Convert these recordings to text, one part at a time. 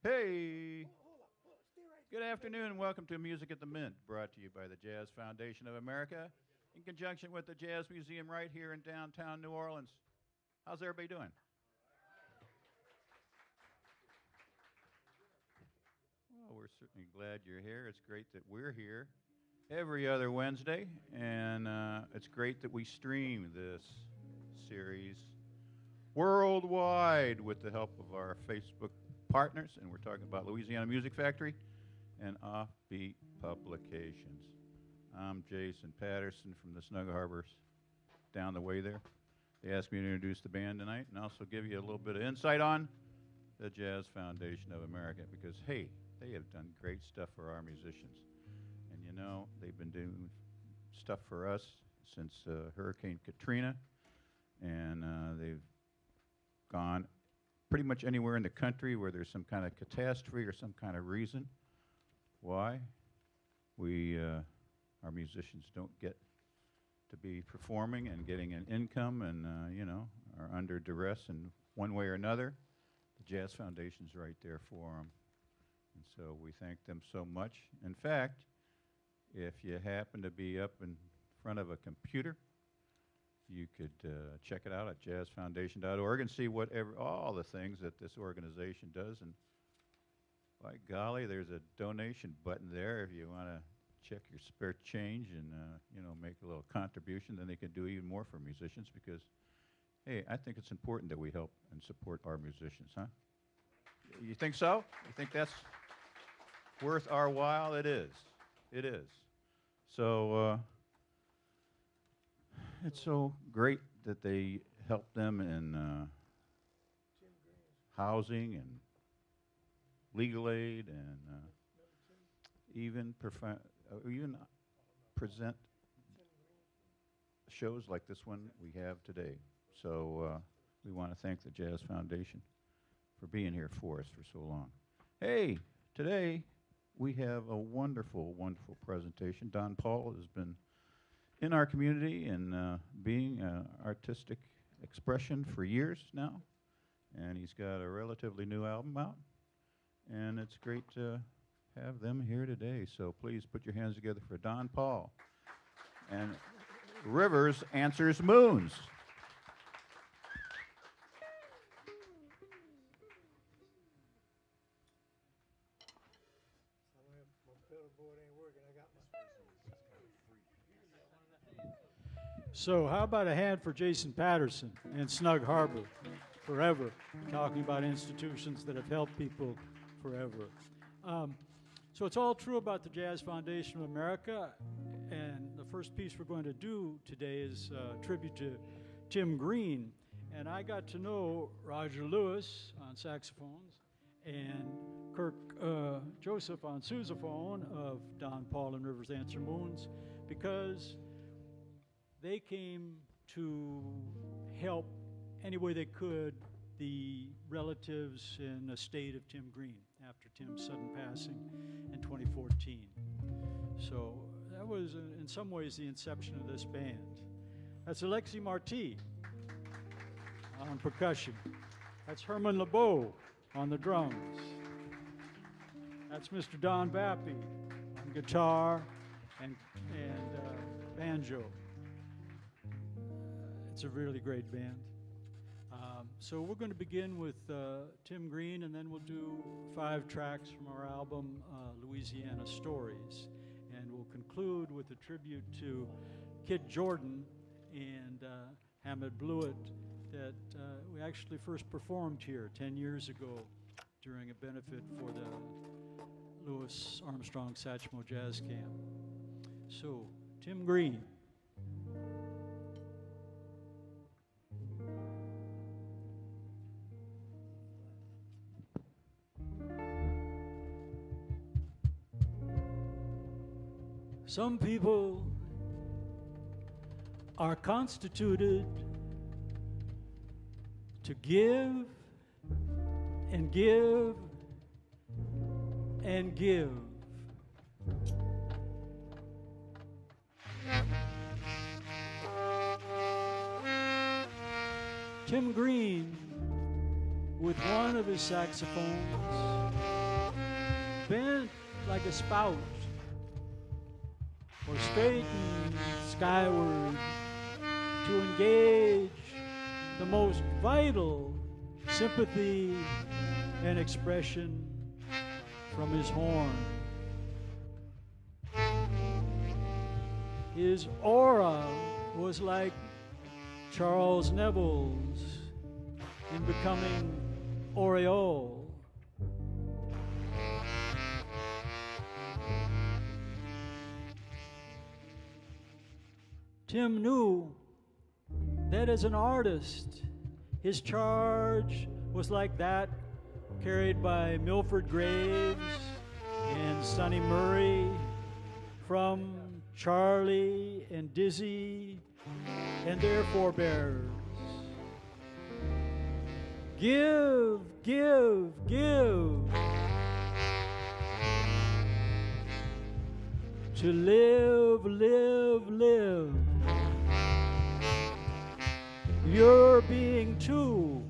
Hey, good afternoon and welcome to Music at the Mint, brought to you by the Jazz Foundation of America in conjunction with the Jazz Museum right here in downtown New Orleans. How's everybody doing? Well, we're certainly glad you're here. It's great that we're here every other Wednesday, and it's great that we stream this series worldwide with the help of our Facebook partners, and we're talking about Louisiana Music Factory and Offbeat Publications. I'm Jason Patterson from the Snug Harbors down the way there. They asked me to introduce the band tonight and also give you a little bit of insight on the Jazz Foundation of America because, hey, they have done great stuff for our musicians. And you know, they've been doing stuff for us since Hurricane Katrina, and they've gone pretty much anywhere in the country where there's some kind of catastrophe or some kind of reason why our musicians don't get to be performing and getting an income and, are under duress in one way or another. The Jazz Foundation's right there for them. And so we thank them so much. In fact, if you happen to be up in front of a computer, you could check it out at jazzfoundation.org and see all the things that this organization does. And by golly, there's a donation button there if you want to check your spare change and make a little contribution. Then they can do even more for musicians because, hey, I think it's important that we help and support our musicians, huh? You think so? You think that's worth our while? It is. It is. So it's so great that they help them in housing and legal aid and even present shows like this one we have today. So we want to thank the Jazz Foundation for being here for us for so long. Hey, today we have a wonderful, wonderful presentation. Don Paul has been in our community and being an artistic expression for years now, and he's got a relatively new album out, and it's great to have them here today. So please put your hands together for Don Paul and Rivers Answers Moons. So how about a hand for Jason Patterson and Snug Harbor forever, talking about institutions that have helped people forever. So it's all true about the Jazz Foundation of America, and the first piece we're going to do today is a tribute to Tim Green. And I got to know Roger Lewis on saxophones and Kirk Joseph on sousaphone of Don Paul and Rivers Answer Moons because they came to help any way they could the relatives and estate of Tim Green after Tim's sudden passing in 2014. So that was, in some ways, the inception of this band. That's Alexey Marti on percussion. That's Herman LeBeaux on the drums. That's Mr. Don Vappie on guitar and banjo. It's a really great band. So we're going to begin with Tim Green, and then we'll do 5 tracks from our album, Louisiana Stories. And we'll conclude with a tribute to Kid Jordan and Hamiet Bluiett that we actually first performed here 10 years ago during a benefit for the Louis Armstrong Satchmo Jazz Camp. So, Tim Green. Some people are constituted to give and give and give. Tim Green, with one of his saxophones, like a spout, or straighten skyward to engage the most vital sympathy and expression from his horn. His aura was like Charles Neville's in Becoming Oriole. Tim knew that as an artist, his charge was like that carried by Milford Graves and Sonny Murray from Charlie and Dizzy and their forebears. Give, give, give. To live, live, live. You're being too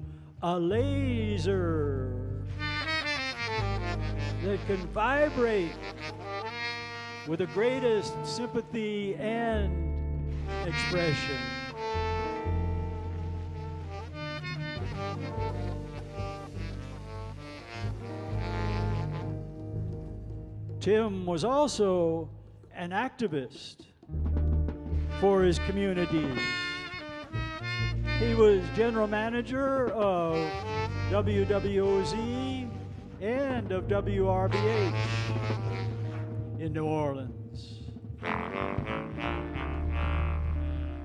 a laser that can vibrate with the greatest sympathy and expression. Tim was also an activist for his communities. He was general manager of WWOZ and of WRBH in New Orleans.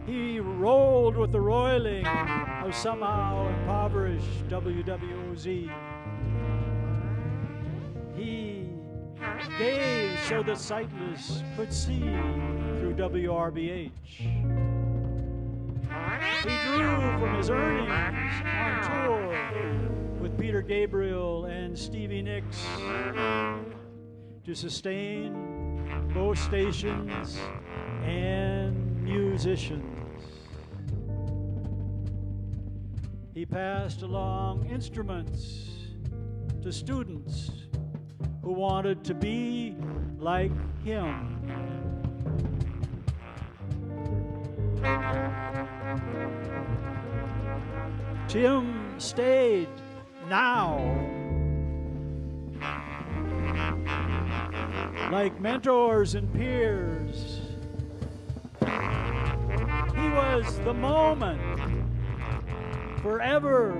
He rolled with the roiling of somehow impoverished WWOZ. He gave so the sightless could see through WRBH. He drew from his earnings on tour with Peter Gabriel and Stevie Nicks to sustain both stations and musicians. He passed along instruments to students who wanted to be like him. Tim stayed now, like mentors and peers. He was the moment, forever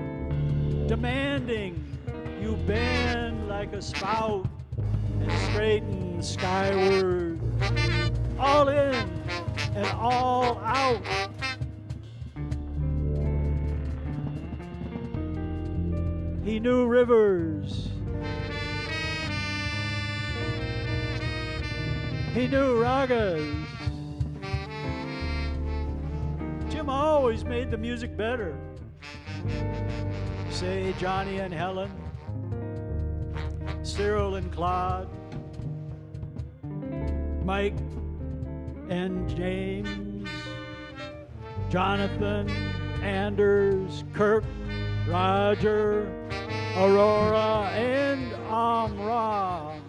demanding you bend like a spout and straighten skyward, all in and all out. He knew rivers. He knew ragas. Tim always made the music better. Say Johnny and Helen, Cyril and Claude, Mike and James, Jonathan, Anders, Kirk, Roger, Aurora, and Amra.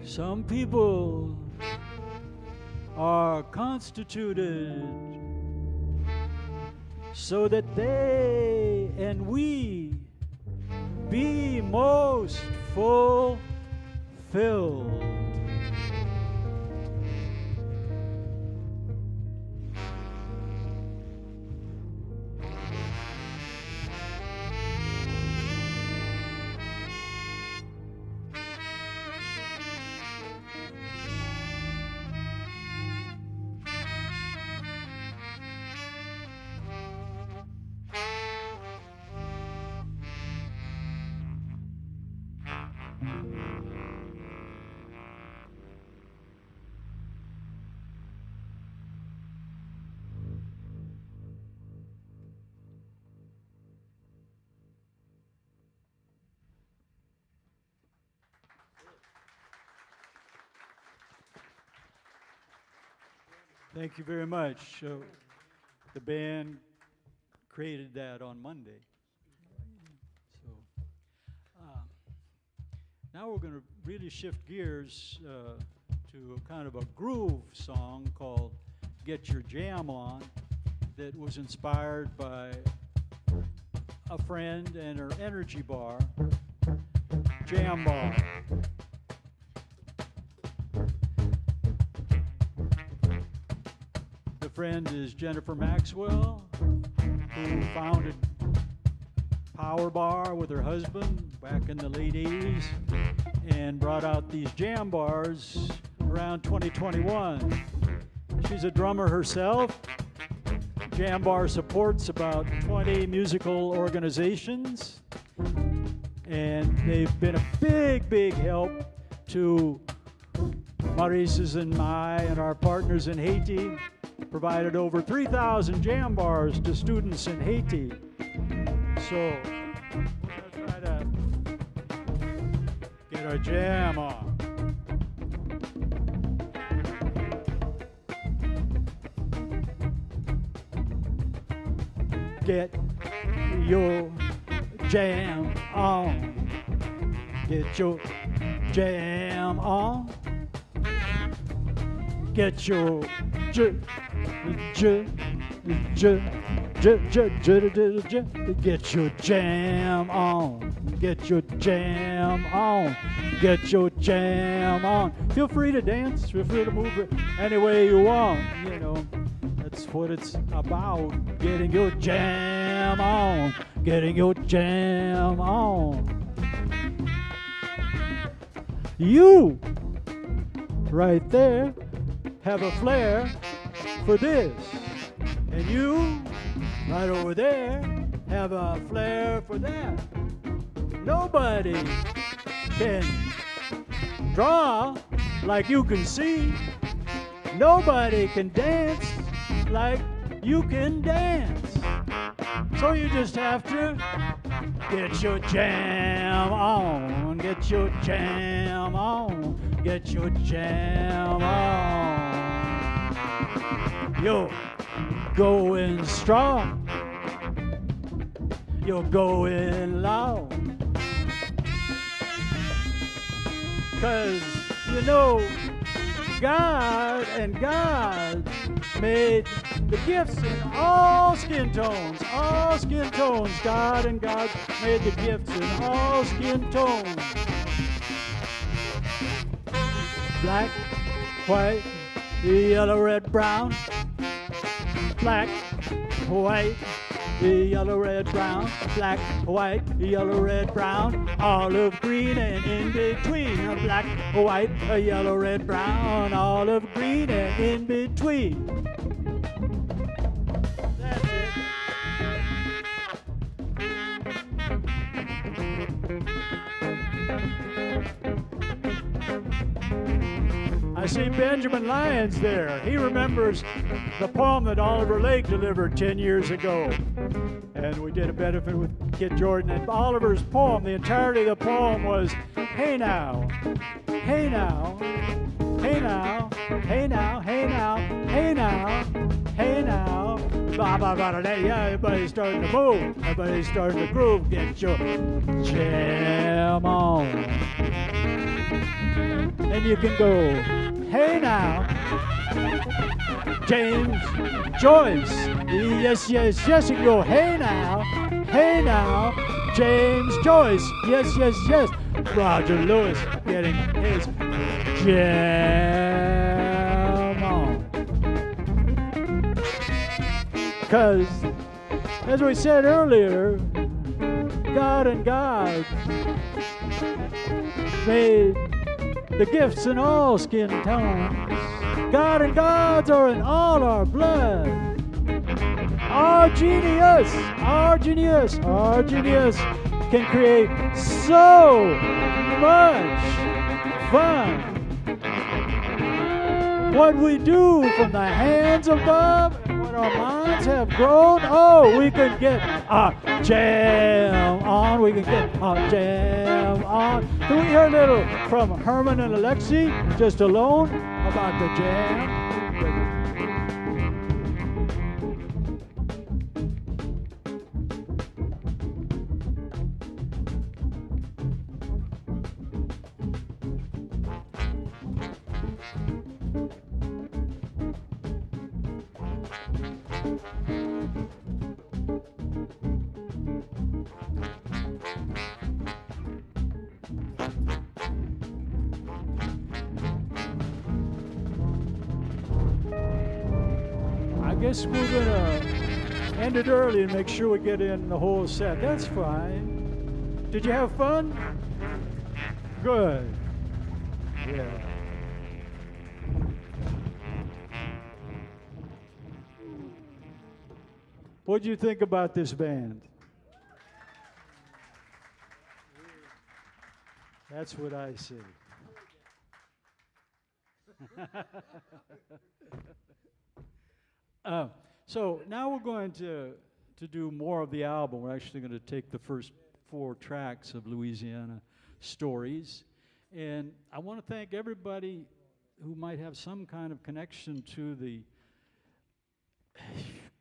Some people are constituted so that they and we be most fulfilled. Thank you very much. the band created that on Monday. So now we're going to really shift gears to a kind of a groove song called Get Your Jam On that was inspired by a friend and her energy bar, Jam Bar. The friend is Jennifer Maxwell, who founded Power Bar with her husband back in the late 80s and brought out these jam bars around 2021. She's a drummer herself. Jam Bar supports about 20 musical organizations, and they've been a big help to Maurice's and my and our partners in Haiti. Provided over 3,000 jam bars to students in Haiti. So we're gonna try to get our jam on. Get your jam on. Get your jam on. Get your get your jam on. Get your jam on. Get your jam on. Feel free to dance. Feel free to move it any way you want. You know, that's what it's about. Getting your jam on. Getting your jam on. You, right there, have a flair for this. And you, right over there, have a flair for that. Nobody can draw like you can see. Nobody can dance like you can dance. So you just have to get your jam on. Get your jam on. Get your jam on. You're going strong. You're going loud. 'Cause you know God and God made the gifts in all skin tones. All skin tones. God and God made the gifts in all skin tones. Black, white, yellow, red, brown. Black, white, yellow, red, brown. Black, white, yellow, red, brown. Olive green and in between. Black, white, yellow, red, brown. Olive green and in between. That's it. I see Benjamin Lyons there. He remembers the poem that Oliver Lake delivered 10 years ago. And we did a benefit with Kid Jordan. And Oliver's poem, the entirety of the poem was, hey now, hey now, hey now, hey now, hey now, hey now, hey now. Blah, blah, blah, blah. Yeah, everybody's starting to move. Everybody's starting to groove. Get your jam on. And you can go, hey now, James Joyce. Yes, yes, yes. You can go, hey now, James Joyce. Yes, yes, yes. Roger Lewis getting his jam on. 'Cause, as we said earlier, God and God made the gifts in all skin tones. God and gods are in all our blood. Our genius can create so much fun. What we do from the hands above and what our minds have grown, oh, we can get our jam on. We can get our jam on. Can we hear a little from Herman and Alexey, just alone, about the jam? guess we're gonna end it early and make sure we get in the whole set. That's fine. Did you have fun? Good. Yeah. What do you think about this band? That's what I say. So now we're going to do more of the album. We're actually going to take the first 4 tracks of Louisiana Stories. And I want to thank everybody who might have some kind of connection to the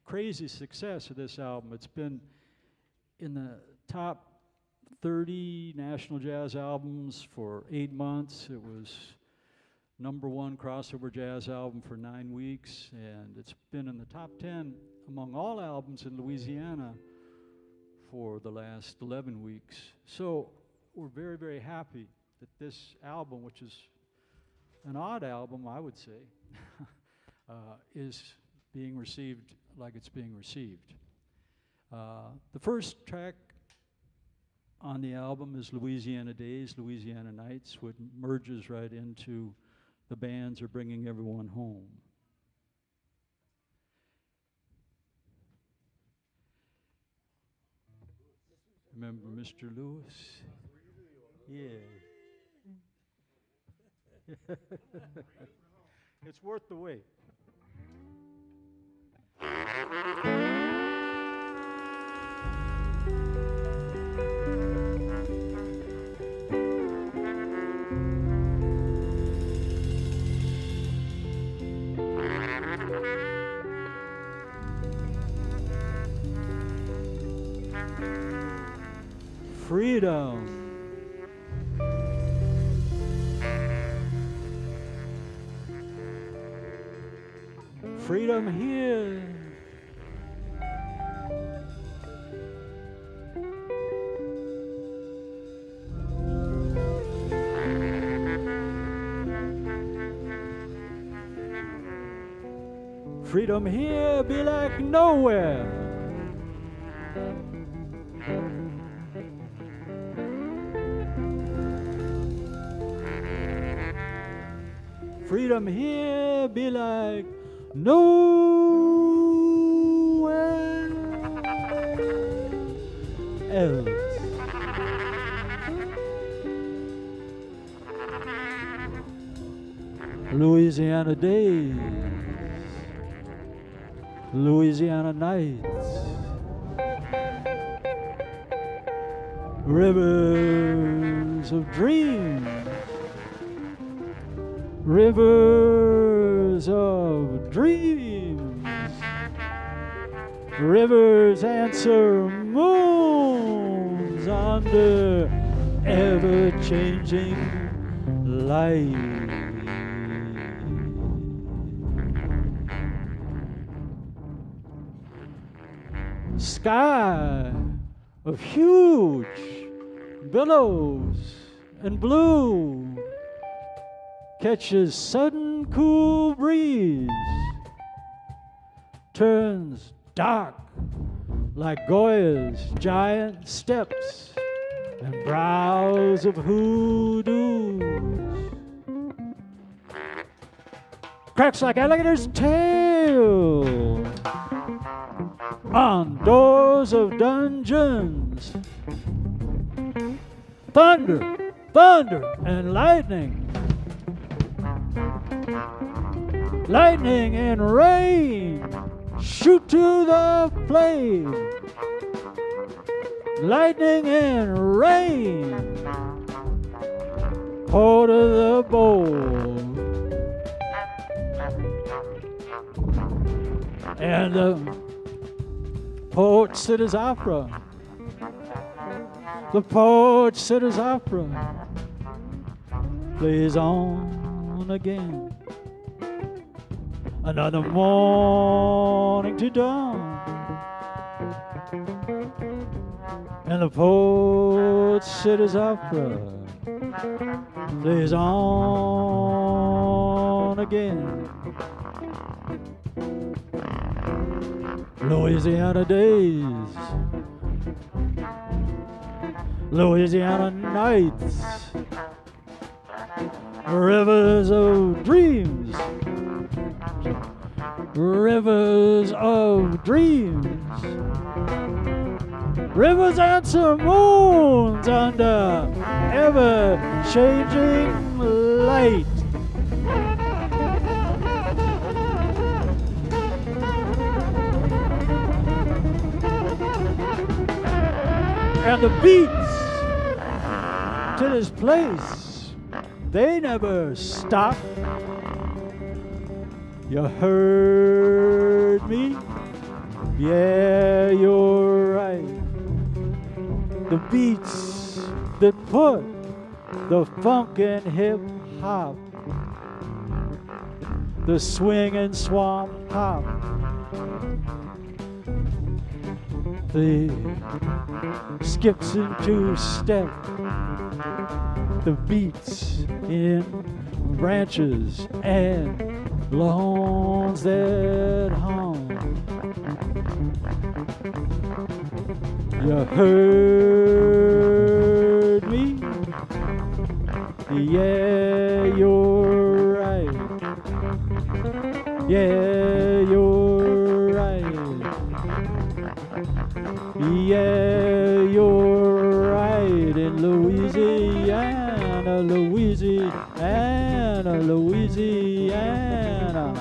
crazy success of this album. It's been in the top 30 national jazz albums for 8 months. It was #1 crossover jazz album for 9 weeks, and it's been in the top 10 among all albums in Louisiana for the last 11 weeks. So we're very, very happy that this album, which is an odd album, I would say, is being received like it's being received. The first track on the album is Louisiana Days, Louisiana Nights, which merges right into The Bands Are Bringing Everyone Home. Remember Mr. Lewis? Yeah. It's worth the wait. Freedom. Freedom here. Freedom here be like nowhere. Freedom here be like nowhere else. Louisiana days, Louisiana nights, rivers of dreams, rivers of dreams, rivers answer moons under ever-changing light. Sky of huge billows and blue catches sudden cool breeze, turns dark like Goya's giant steps and brows of hoodoos, cracks like alligator's tail on doors of dungeons, thunder, thunder and lightning, lightning and rain shoot to the flame, lightning and rain pour to the bowl, and the Port City's Opera, the Port City's Opera plays on again. Another morning to dawn, and the Port City's Opera plays on again. Louisiana days, Louisiana nights, rivers of dreams, rivers of dreams, rivers and some moons under ever-changing light. And the beats to this place, they never stop. You heard me? Yeah, you're right. The beats that put the funk and hip hop, the swing and swamp hop, the skips and two-step, the beats in branches and lawns that hum. You heard me? Yeah, you're right. Yeah, you're right. Yeah, you're right. In Louisiana, Louisiana, Louisiana,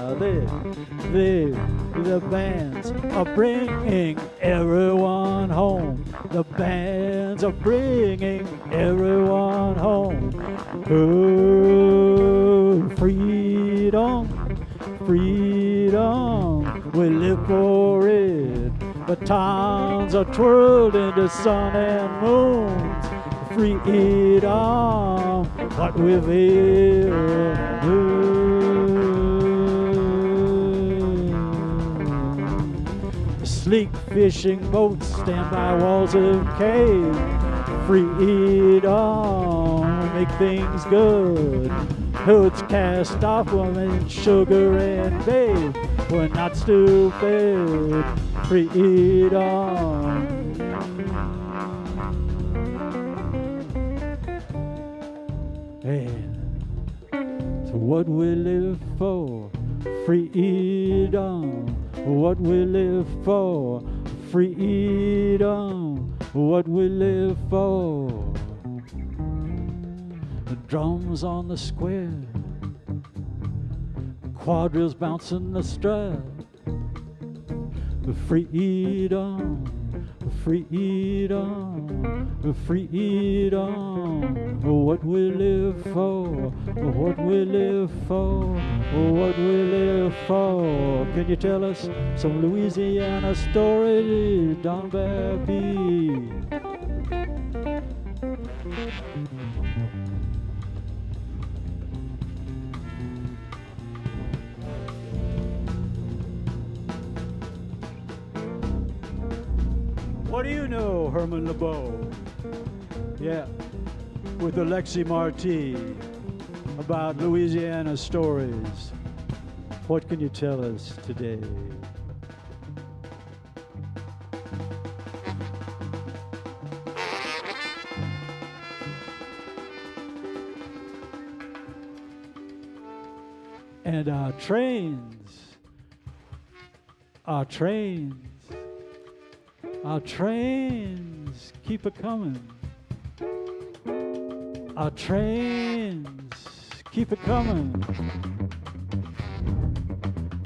the bands are bringing everyone home. The bands are bringing everyone home. Oh, freedom, freedom, we live for it. The towns are twirled into sun and moons. Freedom, what we feel. Sleek fishing boats stand by walls of cave. Freedom, make things good. Hoods cast off, women, sugar and babe. We're not stupid. Freedom. And so what we live for, freedom. What we live for, freedom. What we live for. The drums on the square, quadrilles bouncing the stride. Freedom, freedom, freedom. What we live for, what we live for, what we live for. Can you tell us some Louisiana stories, Don Vappie? What do you know, Herman LeBeaux? Yeah, with Alexey Marti about Louisiana stories. What can you tell us today? And our trains keep a-coming. Our trains keep a-coming.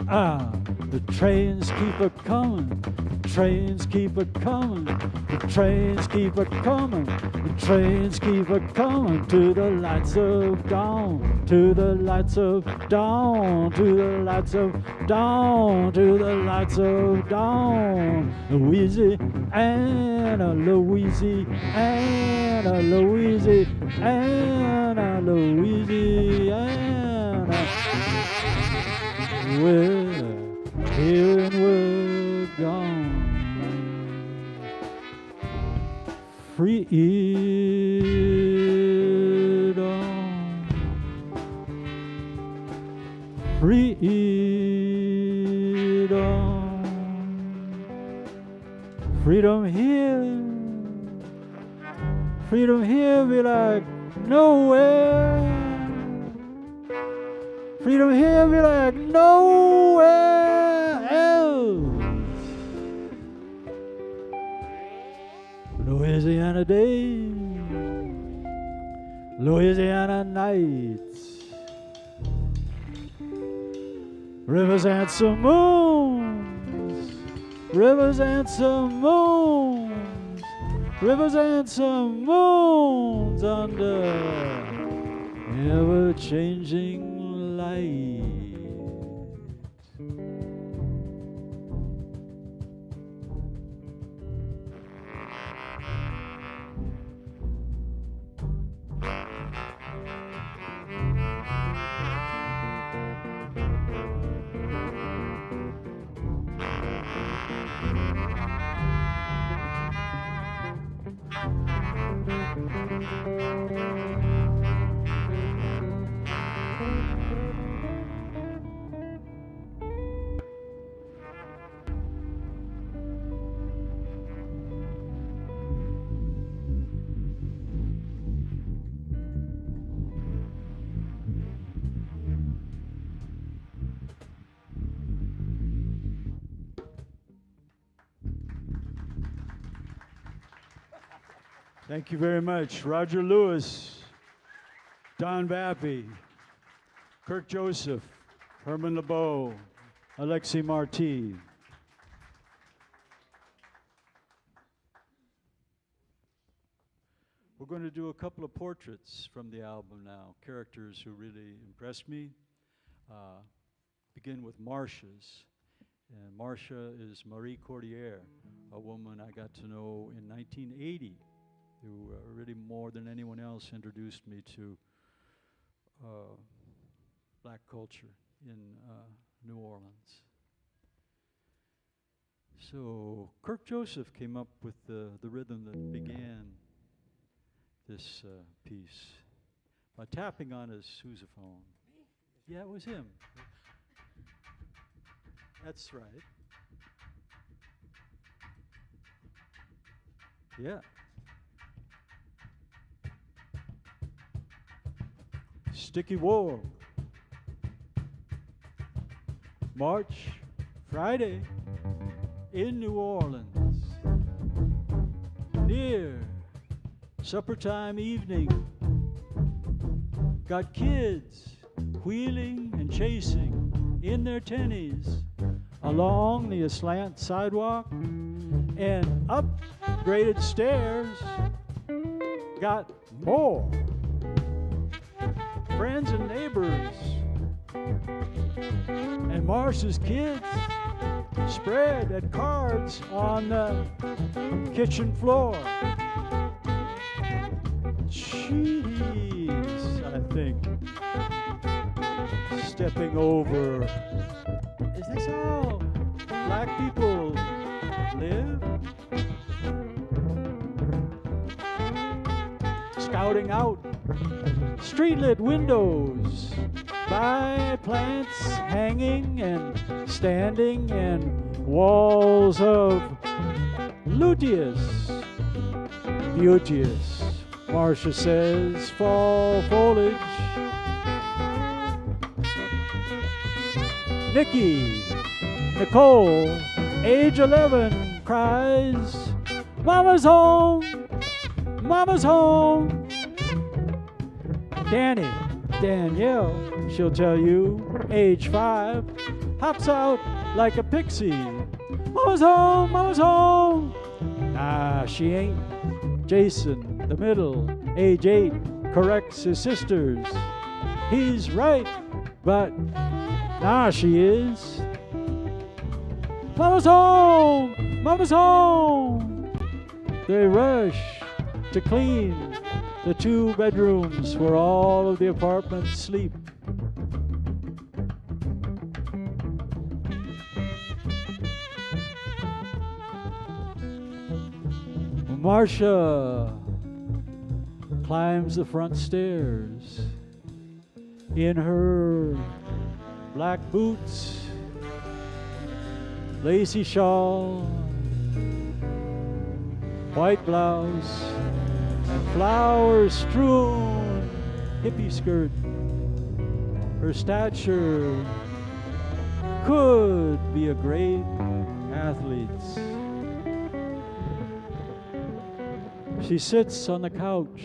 The trains keep a-coming. Trains keep a-coming. The trains keep a-coming. The trains keep a-coming to the lights of dawn. To the lights of dawn. To the lights of dawn. To the lights of dawn. Louisiana, Louisiana, Louisiana, Louisiana. We're here and we're gone. Freedom, freedom. Freedom here be like nowhere. Freedom here be like nowhere else. Louisiana days, Louisiana nights, rivers and some moons, rivers and some moons, rivers and some moons under ever-changing light. Thank you very much. Roger Lewis, Don Vappie, Kirk Joseph, Herman LeBeaux, Alexey Marti. We're going to do a couple of portraits from the album now, characters who really impressed me. Begin with Marcia's. And Marcia is Marie Cordier, a woman I got to know in 1980. Who really more than anyone else introduced me to black culture in New Orleans. So Kirk Joseph came up with the rhythm that began this piece by tapping on his sousaphone. Yeah, it was him. That's right. Yeah. Sticky War. March, Friday, in New Orleans. Near supper time evening. Got kids wheeling and chasing in their tennies along the aslant sidewalk and upgraded stairs. Got more friends and neighbors, and Marcia's kids spread at cards on the kitchen floor. Cheese, I think. Stepping over. Is this how black people live? Scouting out streetlit windows, by plants hanging and standing, and walls of luteus, beauteous, Marcia says, fall foliage. Nikki, Nicole, age 11, cries, Mama's home, Mama's home. Danny, Danielle, she'll tell you, age 5, hops out like a pixie. Mama's home, Mama's home. Nah, she ain't. Jason, the middle, age 8, corrects his sisters. He's right, but nah, she is. Mama's home, Mama's home. They rush to clean the 2 bedrooms where all of the apartments sleep. Marcia climbs the front stairs in her black boots, lacy shawl, white blouse, and flower-strewn hippie skirt. Her stature could be a great athlete's. She sits on the couch,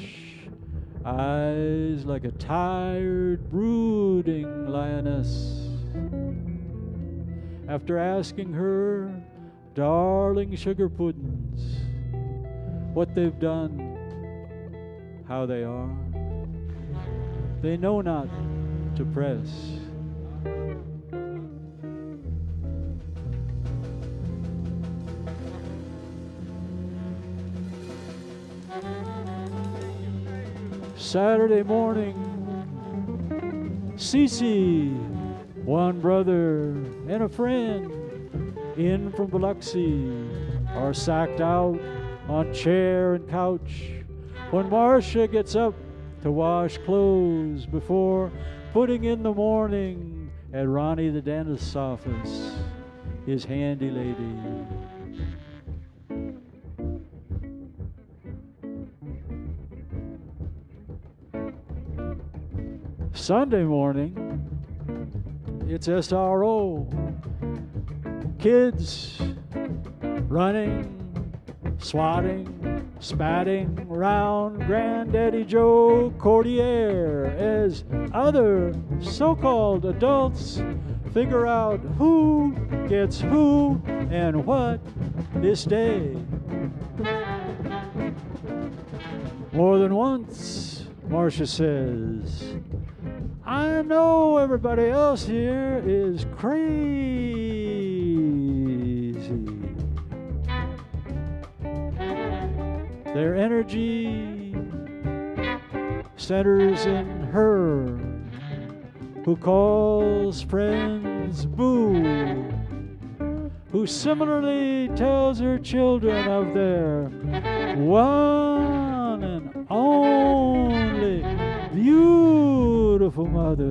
eyes like a tired, brooding lioness. After asking her darling sugar puddings what they've done, how they are, they know not to press. Saturday morning, Cece, one brother and a friend in from Biloxi, are sacked out on chair and couch when Marcia gets up to wash clothes before putting in the morning at Ronnie the dentist's office, his handy lady. Sunday morning, it's SRO. Kids running, swatting, spatting around Granddaddy Joe Cordier as other so-called adults figure out who gets who and what this day. More than once, Marcia says, I know everybody else here is crazy. Their energy centers in her, who calls friends boo, who similarly tells her children of their one and only beautiful mother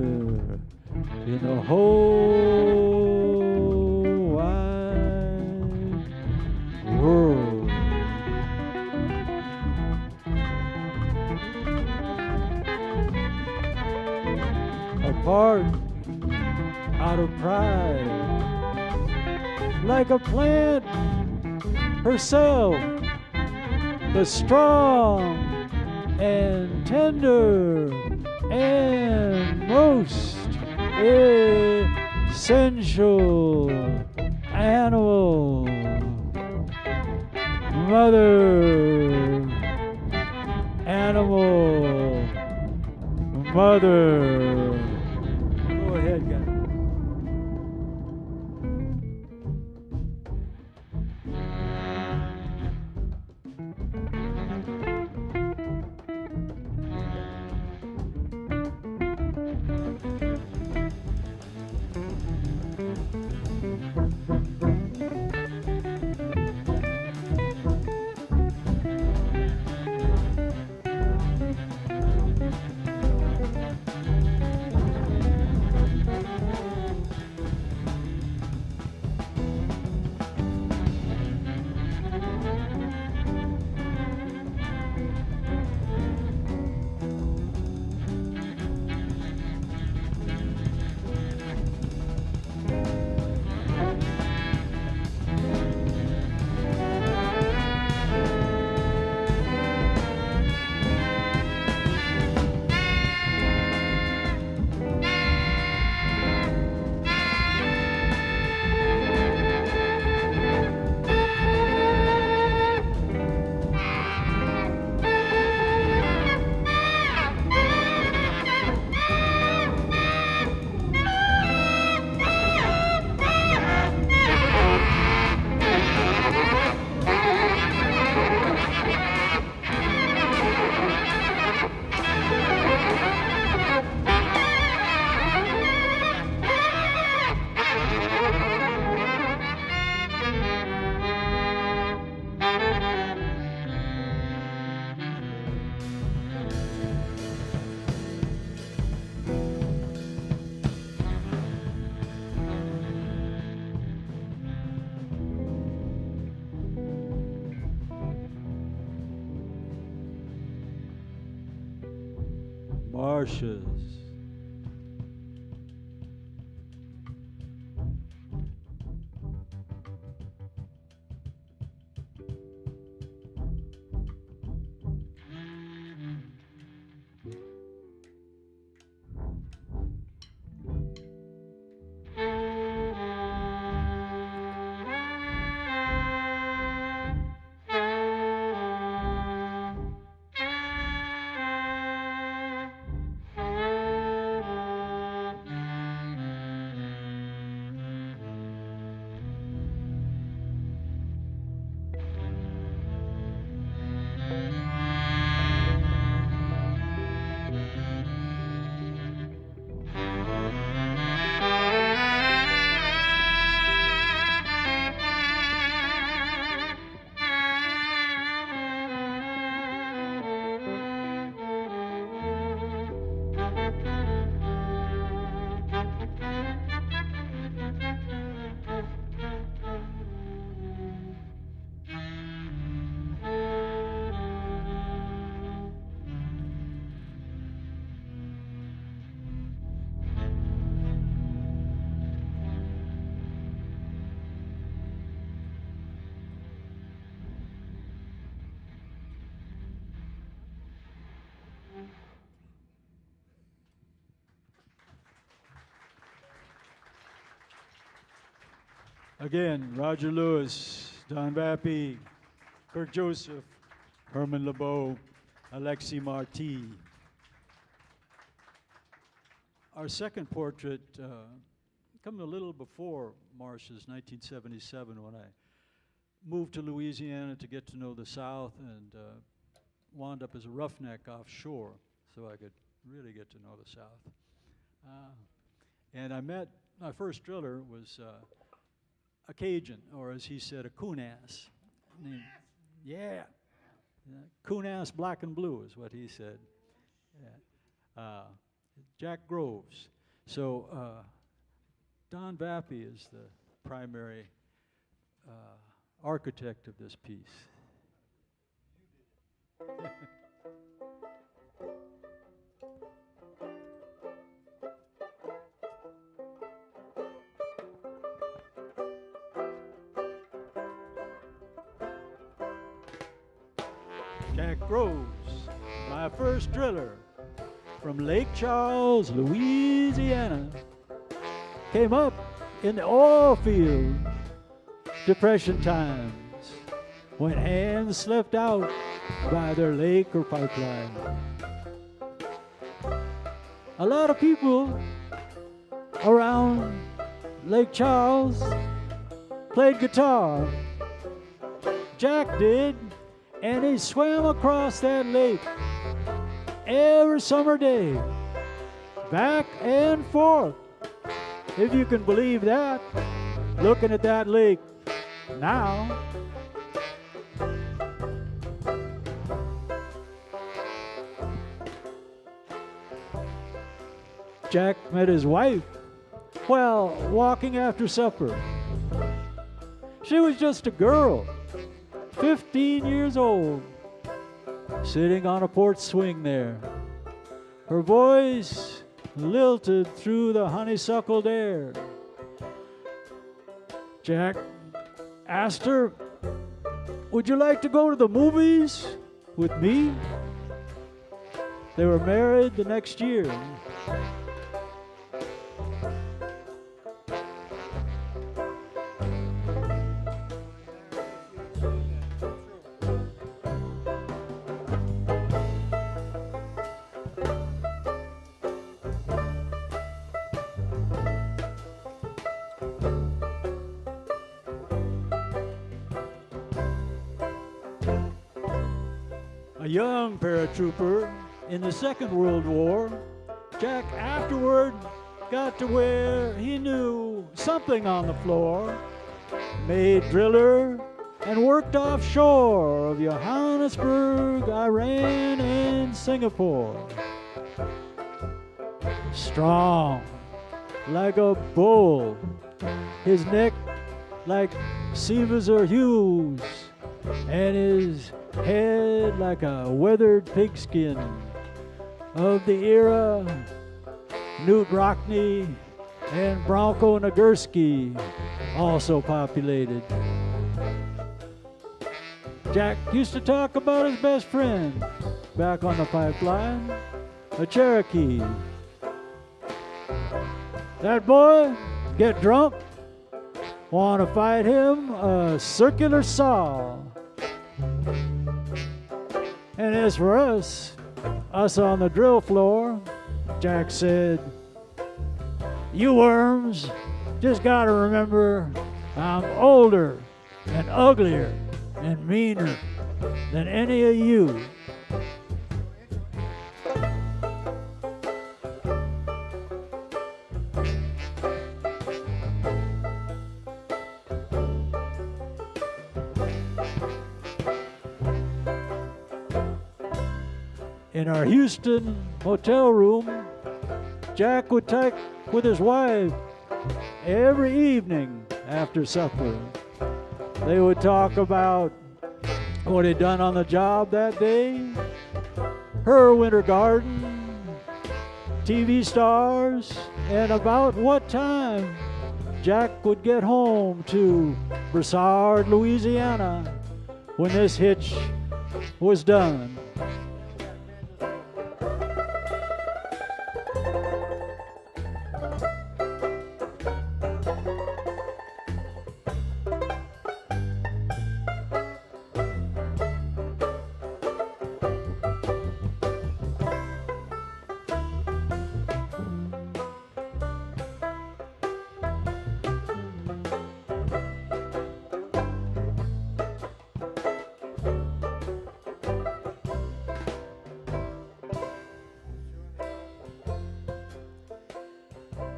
in the whole wide world. Apart out of pride, like a plant herself, but strong and tender and most essential animal, mother, animal, mother. Go ahead, guys. Marshes. Again, Roger Lewis, Don Vappie, Kirk Joseph, Herman LeBeaux, Alexey Marti. Our second portrait comes a little before Marsh's 1977, when I moved to Louisiana to get to know the South and wound up as a roughneck offshore so I could really get to know the South. And I met, my first driller was a Cajun, or as he said, a coon-ass. Yeah. Coon-ass black and blue is what he said. Yeah. Jack Groves. So Don Vappie is the primary architect of this piece. Jack Groves, my first driller from Lake Charles, Louisiana, came up in the oil field, Depression times, when hands slept out by their lake or pipeline. A lot of people around Lake Charles played guitar. Jack did, and he swam across that lake every summer day, back and forth. If you can believe that, looking at that lake now. Jack met his wife while walking after supper. She was just a girl, 15 years old, sitting on a porch swing there. Her voice lilted through the honeysuckled air. Jack asked her, "Would you like to go to the movies with me?" They were married the next year. A young paratrooper in the Second World War, Jack afterward got to where he knew something on the floor, made driller, and worked offshore of Johannesburg, Iran, and Singapore. Strong, like a bull, his neck like Caesar Hughes, and his head like a weathered pigskin. of the era, Newt Rockney and Bronco Nagurski also populated. Jack used to talk about his best friend back on the pipeline, a Cherokee. That boy, get drunk, want to fight him, a circular saw. And as for us on the drill floor, Jack said, you worms just gotta remember I'm older and uglier and meaner than any of you. In our Houston hotel room, Jack would talk with his wife every evening after supper. They would talk about what he'd done on the job that day, her winter garden, TV stars, and about what time Jack would get home to Broussard, Louisiana, when this hitch was done.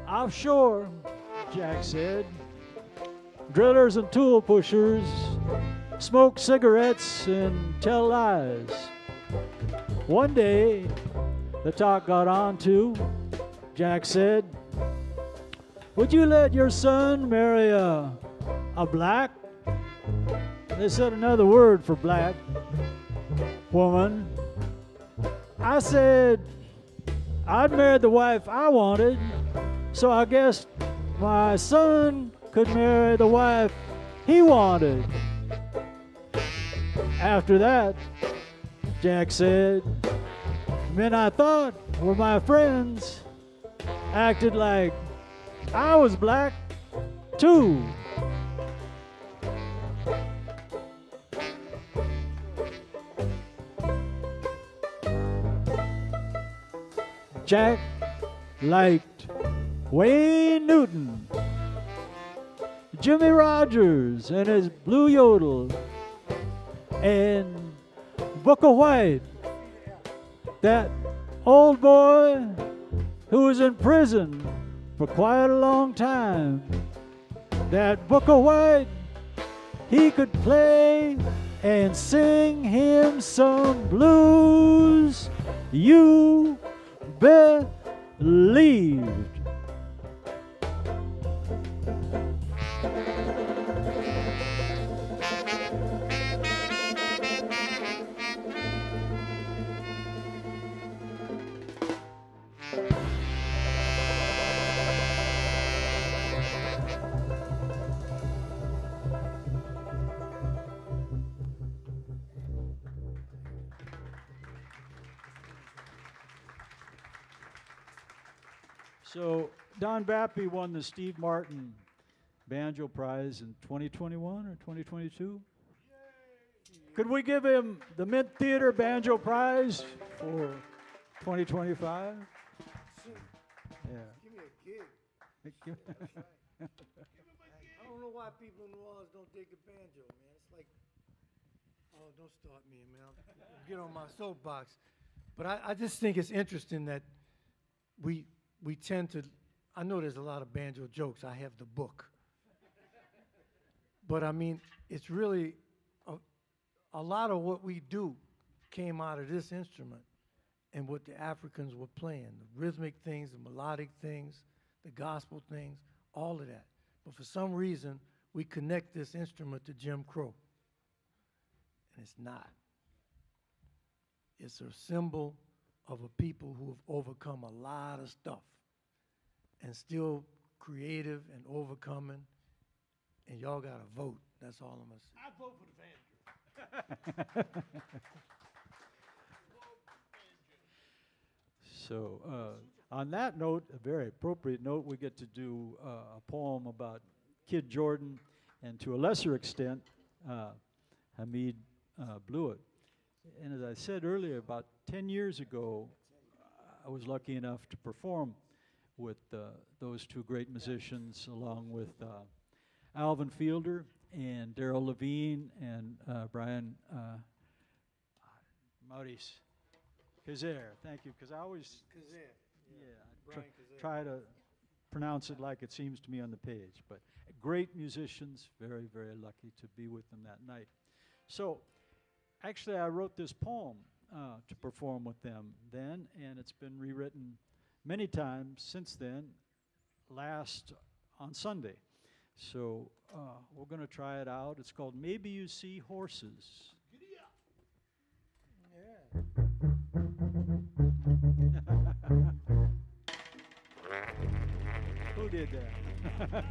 Offshore, Jack said, drillers and tool pushers smoke cigarettes and tell lies. One day, the talk got on to, Jack said, would you let your son marry a black? They said another word for black woman. I said, I'd marry the wife I wanted, so I guess my son could marry the wife he wanted. After that, Jack said, men I thought were my friends acted like I was black too. Jack liked Wayne Newton, Jimmy Rogers and his Blue Yodel, and Booker White, that old boy who was in prison for quite a long time. That Booker White, he could play and sing him some blues you believed. So Don Vappie won the Steve Martin Banjo Prize in 2021 or 2022. Could we give him the Mint Theater Banjo Prize for 2025? Yeah. Give me a gig. I don't know why people in New Orleans don't dig the banjo, man. It's like, oh, don't start me, man. I'll get on my soapbox. But I just think it's interesting that we tend to, I know there's a lot of banjo jokes. I have the book. But I mean, it's really, a lot of what we do came out of this instrument and what the Africans were playing, the rhythmic things, the melodic things, the gospel things, all of that. But for some reason, we connect this instrument to Jim Crow. And it's not. It's a symbol of a people who have overcome a lot of stuff and still creative and overcoming. And y'all got to vote. That's all I'm going to say. I vote for the Van. So, on that note, a very appropriate note, we get to do a poem about Kid Jordan and, to a lesser extent, Hamiet Bluiett. And as I said earlier, about 10 years ago, I was lucky enough to perform with those two great musicians, along with Alvin Fielder and Daryl Levine and Brian Maurice Kazare. Thank you, because I always try to pronounce it like it seems to me on the page. But great musicians, very, very lucky to be with them that night. So actually I wrote this poem to perform with them then, and it's been rewritten many times since then, last on Sunday. So we're going to try it out. It's called Maybe You See Horses. Giddy up. Who did that?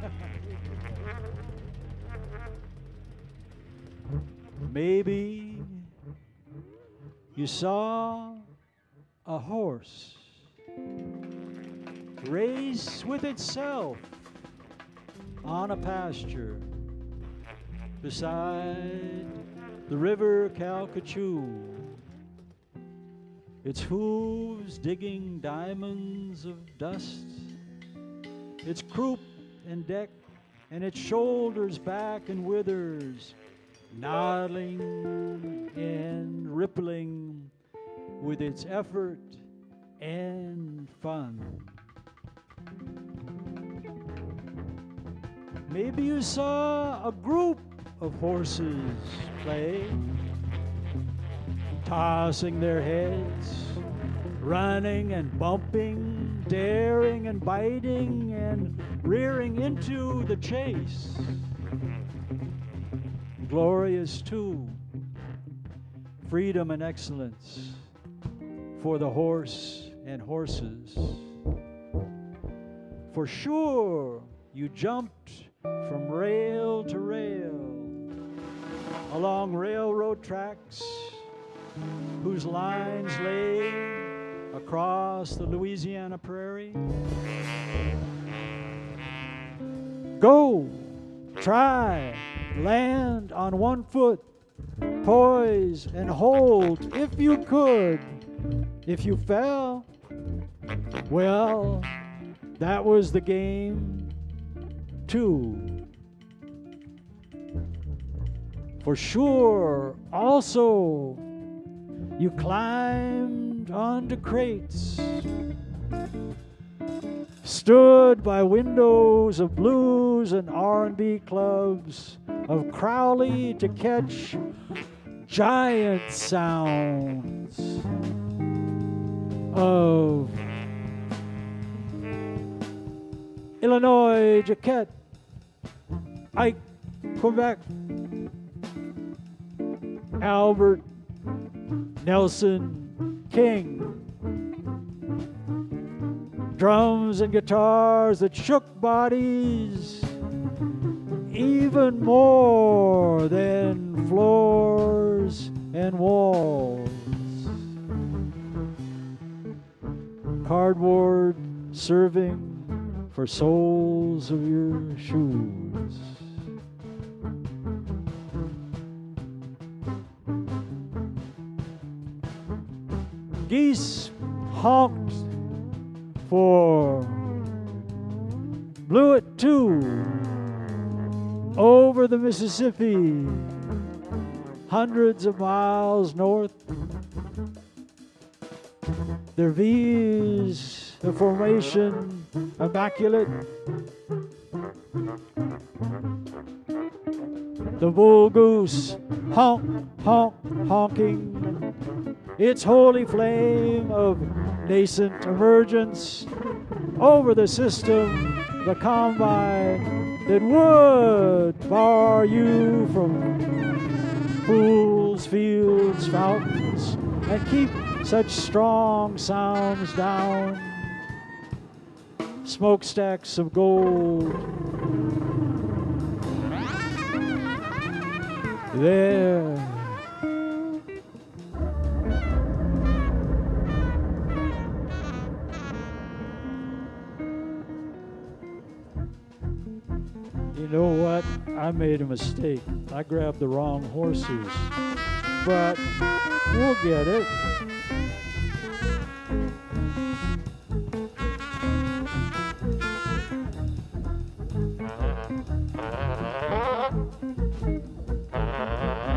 Maybe you saw a horse race with itself on a pasture beside the river Calcasieu. Its hooves digging diamonds of dust, its croup and deck, and its shoulders back and withers, nodding and rippling with its effort and fun. Maybe you saw a group of horses play, tossing their heads, running and bumping, daring and biting and rearing into the chase. Glorious too, freedom and excellence for the horse and horses. For sure, you jumped from rail to rail along railroad tracks whose lines lay across the Louisiana prairie. Go, try, land on one foot, poise and hold if you could. If you fell, well, that was the game too. For sure, also, you climbed onto crates, stood by windows of blues and R&B clubs of Crowley to catch giant sounds of Illinois, Jaquette, Ike, Quebec, Albert, Nelson, King. Drums and guitars that shook bodies even more than floors and walls. Cardboard serving for soles of your shoes. Geese honked for Bluiett too, over the Mississippi, hundreds of miles north. Their V's, the formation immaculate. The bull goose honk, honk, honking. Its holy flame of nascent emergence over the system, the combine that would bar you from pools, fields, fountains, and keep such strong sounds down, smokestacks of gold. There. You know what? I made a mistake. I grabbed the wrong horses. But we'll get it.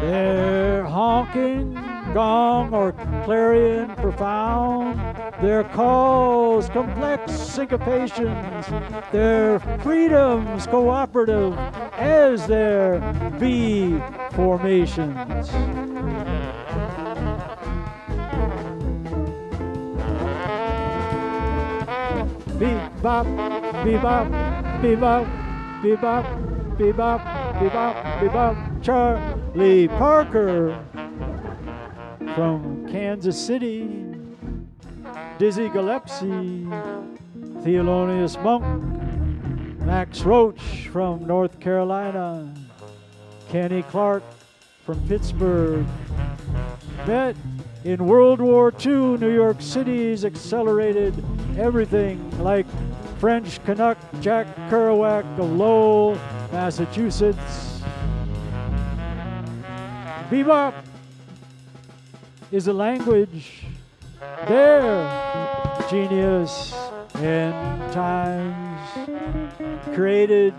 Their honking gong or clarion profound, their calls complex syncopations, their freedoms cooperative as their V formations. Bebop, bebop, bebop, bebop, bebop, bebop, bebop. Charlie Parker from Kansas City, Dizzy Gillespie, Thelonious Monk, Max Roach from North Carolina, Kenny Clark from Pittsburgh. Met in World War II, New York City's accelerated everything like French Canuck Jack Kerouac of Lowell, Massachusetts. Bebop is a language, their genius and times, created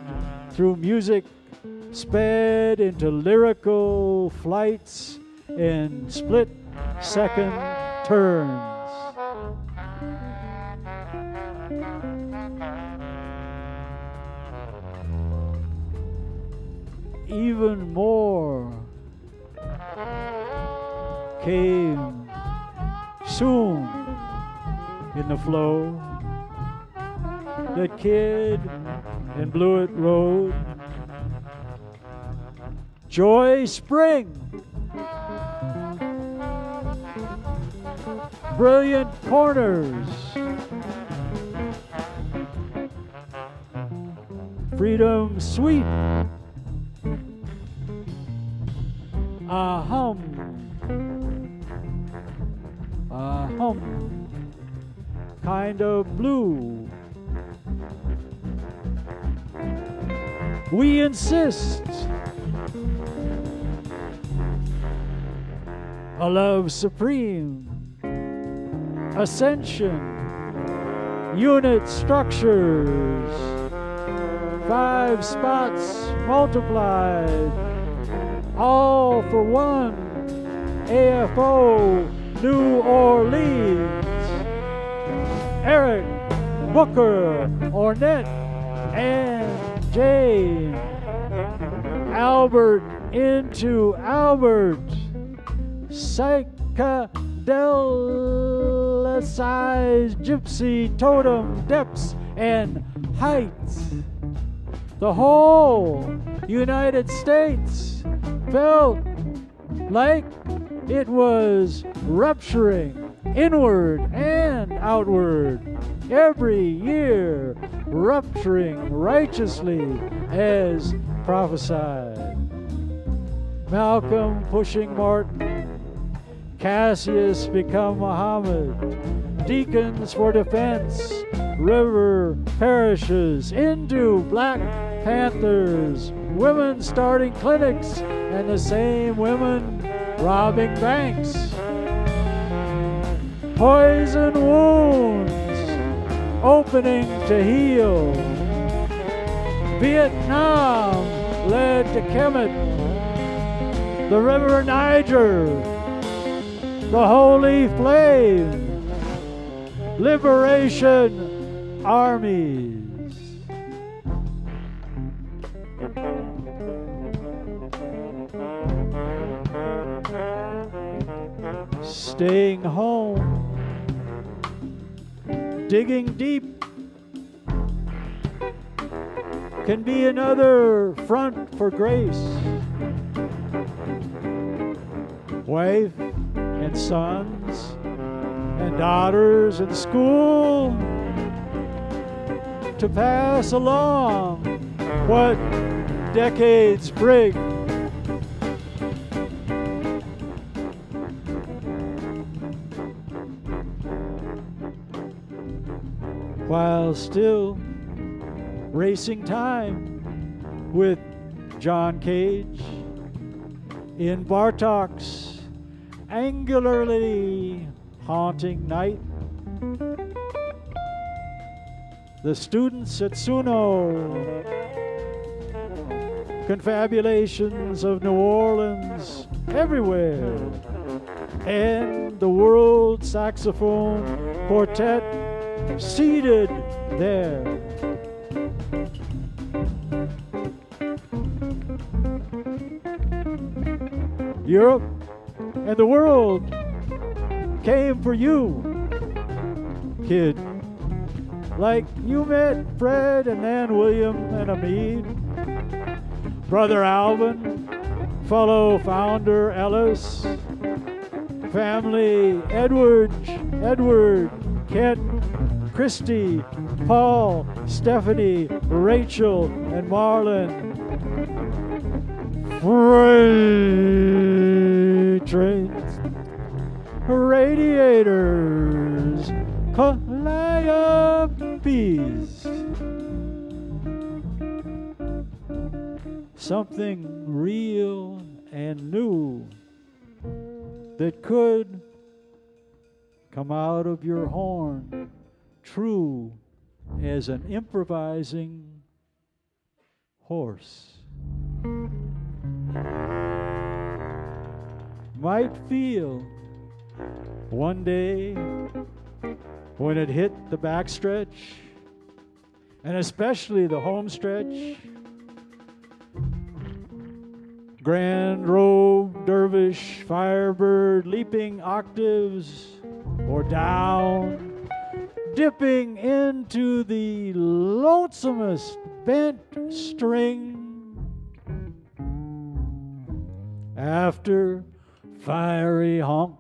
through music, sped into lyrical flights and split-second turns. Even more came soon in the flow. That Kid and Bluiett Road, Joy Spring, Brilliant Corners, Freedom Sweet, a hum, kind of blue. We insist. A love supreme. Ascension. Unit structures. 5 spots multiplied. All for one. AFO New Orleans. Eric, Booker, Ornette, and Jane. Albert into Albert. Psychedelicized gypsy totem depths and heights. The whole United States felt like it was rupturing inward and outward, every year rupturing righteously as prophesied. Malcolm pushing Martin, Cassius become Muhammad, deacons for defense, river parishes into Black Panthers, women starting clinics, and the same women robbing banks. Poison wounds opening to heal. Vietnam led to Kemet. The River Niger, the Holy Flame, Liberation Armies. Staying home, digging deep, can be another front for grace. Wife and sons and daughters in school to pass along what decades bring. While still racing time with John Cage in Bartok's angularly haunting night. The students at Suno, confabulations of New Orleans everywhere, and the World Saxophone Quartet seated there. Europe and the world came for you, kid. Like you met Fred and then William and Hamid, Brother Alvin, fellow founder Ellis, family Edward, Kent, Christy, Paul, Stephanie, Rachel, and Marlon. Freight trains, radiators, calliopes. Something real and new that could come out of your horn, true as an improvising horse. Might feel one day when it hit the backstretch, and especially the home stretch, grand robe, dervish, firebird, leaping octaves or down, dipping into the lonesomest bent string. After fiery honk,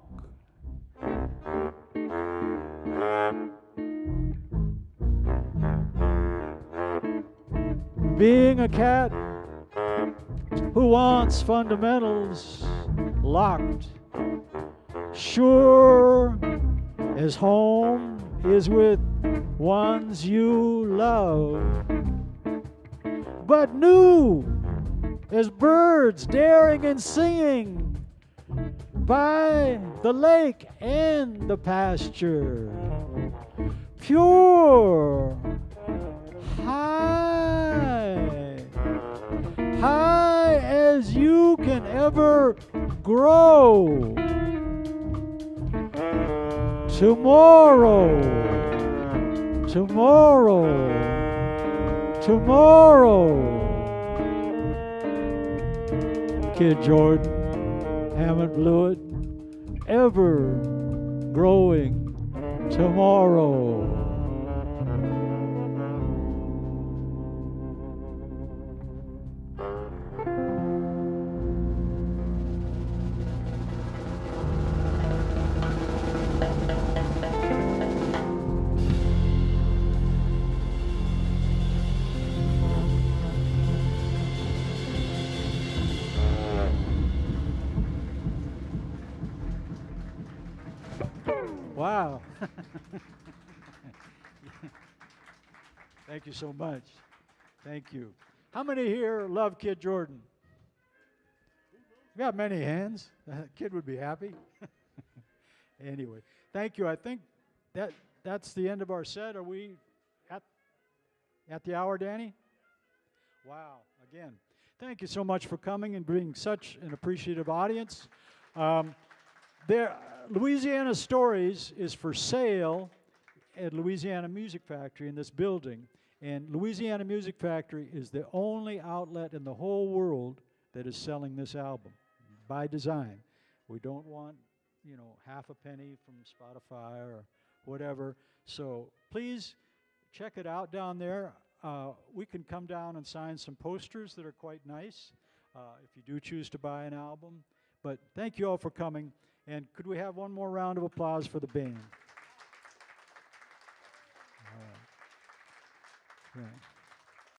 being a cat who wants fundamentals locked, sure as home is with ones you love, but new as birds daring and singing by the lake and the pasture, pure, high as you can ever grow. Tomorrow, Kid Jordan, Hammond Bluiett, ever growing tomorrow. Wow. Thank you so much. Thank you. How many here love Kid Jordan? We got many hands. Kid would be happy. Anyway, thank you. I think that's the end of our set. Are we at the hour, Danny? Wow. Again, thank you so much for coming and being such an appreciative audience. Louisiana Stories is for sale at Louisiana Music Factory in this building. And Louisiana Music Factory is the only outlet in the whole world that is selling this album by design. We don't want, half a penny from Spotify or whatever. So please check it out down there. We can come down and sign some posters that are quite nice if you do choose to buy an album. But thank you all for coming. And could we have one more round of applause for the band? Right.